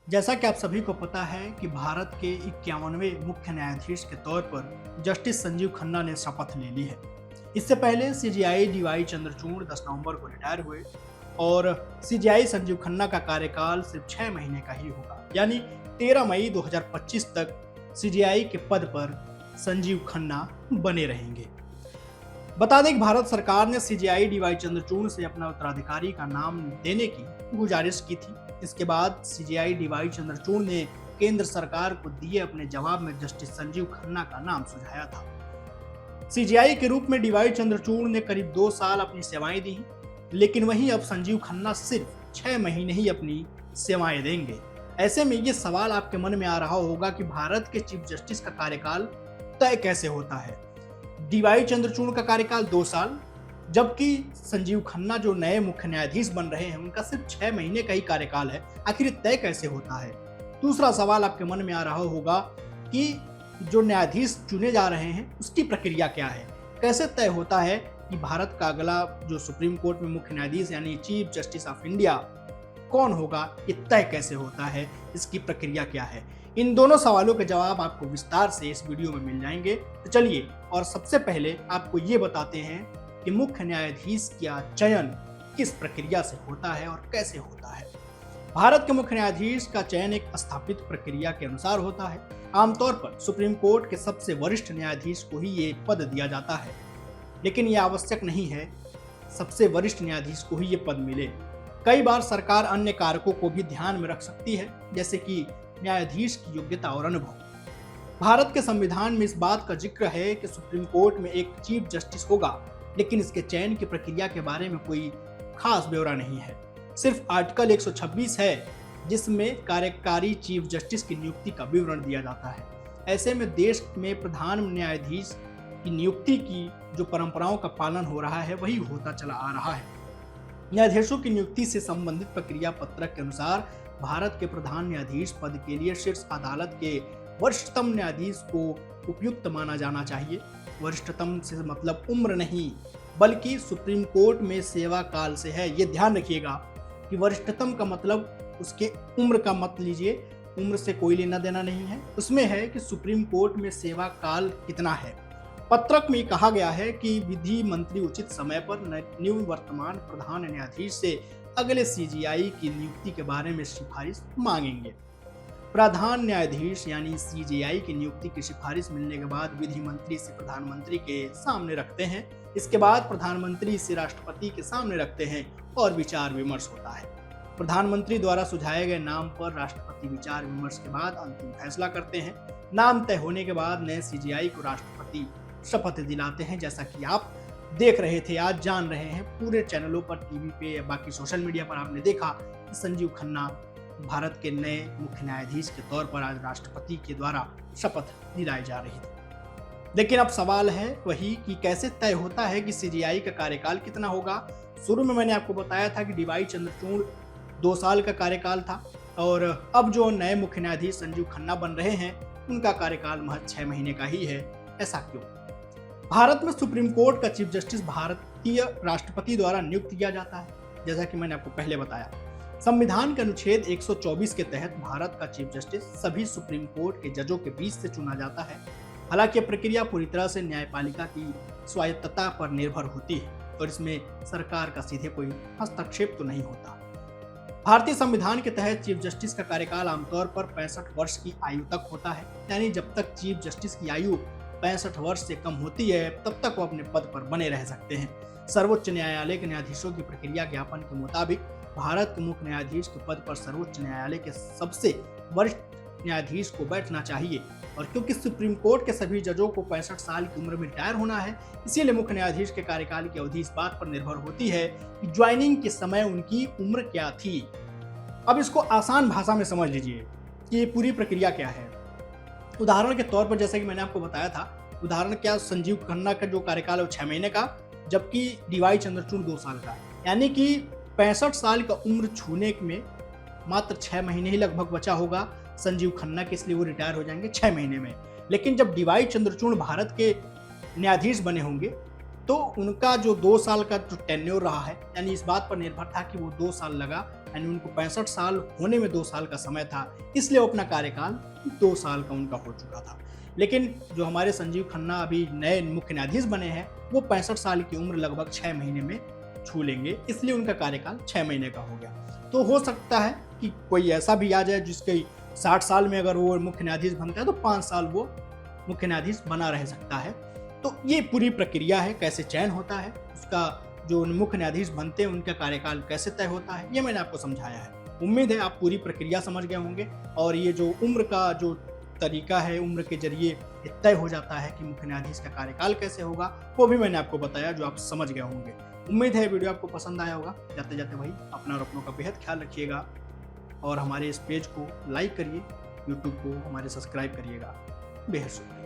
जैसा कि आप सभी को पता है कि भारत के 51वें मुख्य न्यायाधीश के तौर पर जस्टिस संजीव खन्ना ने शपथ ले ली है। इससे पहले सीजेआई डीवाई चंद्रचूड़ 10 नवंबर को रिटायर हुए और सीजेआई संजीव खन्ना का कार्यकाल सिर्फ 6 महीने का ही होगा, यानी 13 मई 2025 तक सीजेआई के पद पर संजीव खन्ना बने रहेंगे। बता दें कि भारत सरकार ने सीजेआई डीवाई चंद्रचूड़ से अपना उत्तराधिकारी का नाम देने की गुजारिश की थी। इसके बाद सीजेआई डीवाई चंद्रचूड़ ने केंद्र सरकार को दिए अपने जवाब में जस्टिस संजीव खन्ना का नाम सुझाया था। सीजेआई के रूप में डीवाई चंद्रचूड़ ने करीब 2 साल अपनी सेवाएं दी, लेकिन वहीं अब संजीव खन्ना सिर्फ 6 महीने ही अपनी सेवाएं देंगे। ऐसे में ये सवाल आपके मन में आ रहा होगा कि भारत के चीफ जस्टिस का कार्यकाल तय कैसे होता है। डीवाई चंद्रचूड़ का कार्यकाल 2 साल, जबकि संजीव खन्ना जो नए मुख्य न्यायाधीश बन रहे हैं उनका सिर्फ 6 महीने का ही कार्यकाल है। आखिर तय कैसे होता है? दूसरा सवाल आपके मन में आ रहा होगा कि जो न्यायाधीश चुने जा रहे हैं उसकी प्रक्रिया क्या है, कैसे तय होता है कि भारत का अगला जो सुप्रीम कोर्ट में मुख्य न्यायाधीश यानी चीफ जस्टिस ऑफ इंडिया कौन होगा, ये तय कैसे होता है, इसकी प्रक्रिया क्या है। इन दोनों सवालों के जवाब आपको विस्तार से इस वीडियो में मिल जाएंगे। तो चलिए, और सबसे पहले आपको ये बताते हैं कि मुख्य न्यायाधीश का चयन किस प्रक्रिया से होता है और कैसे होता है। भारत के मुख्य न्यायाधीश का चयन एक स्थापित प्रक्रिया के अनुसार होता है। आमतौर पर सुप्रीम कोर्ट के सबसे वरिष्ठ न्यायाधीश को ही ये पद दिया जाता है, लेकिन यह आवश्यक नहीं है सबसे वरिष्ठ न्यायाधीश को ही ये पद मिले। कई बार सरकार अन्य कारकों को भी ध्यान में रख सकती है, जैसे कि न्यायाधीश की योग्यता और अनुभव। भारत के संविधान में इस बात का जिक्र है कि सुप्रीम कोर्ट में एक चीफ जस्टिस होगा, लेकिन इसके चयन की प्रक्रिया के बारे में कोई खास ब्यौरा नहीं है। सिर्फ आर्टिकल 126 है जिसमें कार्यकारी चीफ जस्टिस की नियुक्ति का विवरण दिया जाता है। ऐसे में देश में प्रधान न्यायाधीश की नियुक्ति की जो परंपराओं का पालन हो रहा है वही होता चला आ रहा है। न्यायाधीशों की नियुक्ति से संबंधित प्रक्रिया पत्रक के अनुसार भारत के प्रधान न्यायाधीश पद के लिए शीर्ष अदालत के वरिष्ठतम न्यायाधीश को उपयुक्त माना जाना चाहिए। वरिष्ठतम से मतलब उम्र नहीं, बल्कि सुप्रीम कोर्ट में सेवा काल से है। ये ध्यान रखिएगा कि वरिष्ठतम का मतलब उसके उम्र का मत लीजिए, उम्र से कोई लेना देना नहीं है। उसमें है कि सुप्रीम कोर्ट में सेवा काल कितना है। पत्रक में कहा गया है कि विधि मंत्री उचित समय पर निवर्तमान प्रधान न्यायाधीश से अगले सीजेआई की नियुक्ति के बारे में सिफारिश मांगेंगे। प्रधान न्यायाधीश यानी सीजेआई की नियुक्ति की सिफारिश मिलने के बाद विधि मंत्री से प्रधानमंत्री के सामने रखते हैं। इसके बाद प्रधानमंत्री से राष्ट्रपति के सामने रखते हैं और विचार विमर्श होता है। प्रधानमंत्री द्वारा सुझाए गए नाम पर राष्ट्रपति विचार विमर्श के बाद अंतिम फैसला करते हैं। नाम तय होने के बाद नए सीजेआई को राष्ट्रपति शपथ दिलाते हैं। जैसा कि आप देख रहे थे, आज जान रहे हैं, पूरे चैनलों पर, टीवी पे या बाकी सोशल मीडिया पर आपने देखा कि संजीव खन्ना भारत के नए मुख्य न्यायाधीश के तौर पर आज राष्ट्रपति के द्वारा शपथ दिलाई जा रही थी। लेकिन अब सवाल है वही कि कैसे तय होता है कि सीजेआई का कार्यकाल कितना होगा। शुरू में मैंने आपको बताया था कि डीवाई चंद्रचूड़ 2 साल का कार्यकाल था और अब जो नए मुख्य न्यायाधीश संजीव खन्ना बन रहे हैं उनका कार्यकाल महज 6 महीने का ही है। ऐसा क्यों? भारत में सुप्रीम कोर्ट का चीफ जस्टिस भारतीय राष्ट्रपति द्वारा नियुक्त किया जाता है। जैसा कि मैंने आपको पहले बताया, संविधान के अनुच्छेद 124 के तहत भारत का चीफ जस्टिस सभी सुप्रीम कोर्ट के जजों के बीच से चुना जाता है। हालांकि यह प्रक्रिया पूरी तरह से न्यायपालिका की स्वायत्तता पर निर्भर होती है और इसमें सरकार का सीधे कोई हस्तक्षेप तो नहीं होता। भारतीय संविधान के तहत चीफ जस्टिस का कार्यकाल आमतौर पर 65 वर्ष की आयु तक होता है, यानी जब तक चीफ जस्टिस की आयु 65 वर्ष से कम होती है तब तक वो अपने पद पर बने रह सकते हैं। सर्वोच्च न्यायालय के न्यायाधीशों की प्रक्रिया ज्ञापन के मुताबिक भारत के मुख्य न्यायाधीश के पद पर सर्वोच्च न्यायालय के सबसे वरिष्ठ न्यायाधीश को बैठना चाहिए। और क्योंकि सुप्रीम कोर्ट के सभी जजों को 65 साल की उम्र में रिटायर होना है, इसीलिए मुख्य न्यायाधीश के कार्यकाल की अवधि इस बात पर निर्भर होती है कि ज्वाइनिंग के समय उनकी उम्र क्या थी। अब इसको आसान भाषा में समझ लीजिए कि ये पूरी प्रक्रिया क्या है। उदाहरण के तौर पर, जैसे कि मैंने आपको बताया था, उदाहरण क्या, संजीव खन्ना का जो कार्यकाल है वो 6 महीने का, जबकि डीवाई चंद्रचूड़ 2 साल का, यानी कि 65 साल का उम्र छूने में मात्र 6 महीने ही लगभग बचा होगा संजीव खन्ना के, इसलिए वो रिटायर हो जाएंगे 6 महीने में। लेकिन जब डीवाई चंद्रचूड़ भारत के न्यायाधीश बने होंगे तो उनका जो 2 साल का जो टेन्योर रहा है, यानी इस बात पर निर्भर था कि वो 2 साल लगा, यानी उनको 65 साल होने में 2 साल का समय था, इसलिए वो अपना कार्यकाल 2 साल का उनका हो चुका था। लेकिन जो हमारे संजीव खन्ना अभी नए मुख्य न्यायाधीश बने हैं, वो 65 साल की उम्र लगभग 6 महीने में छू लेंगे, इसलिए उनका कार्यकाल 6 महीने का हो गया। तो हो सकता है कि कोई ऐसा भी आ जाए जिसके 60 साल में अगर वो मुख्य न्यायाधीश बनता है तो 5 साल वो मुख्य न्यायाधीश बना रह सकता है। तो ये पूरी प्रक्रिया है, कैसे चयन होता है, उसका जो मुख्य न्यायाधीश बनते हैं उनका कार्यकाल कैसे तय होता है, ये मैंने आपको समझाया है। उम्मीद है आप पूरी प्रक्रिया समझ गए होंगे और ये जो उम्र का जो तरीका है, उम्र के जरिए तय हो जाता है कि मुख्य न्यायाधीश का कार्यकाल कैसे होगा, वो भी मैंने आपको बताया, जो आप समझ गए होंगे। उम्मीद है वीडियो आपको पसंद आया होगा। जाते जाते भाई अपना और अपनों का बेहद ख्याल रखिएगा और हमारे इस पेज को लाइक करिए, यूट्यूब को हमारे सब्सक्राइब करिएगा। बेहद शुक्रिया।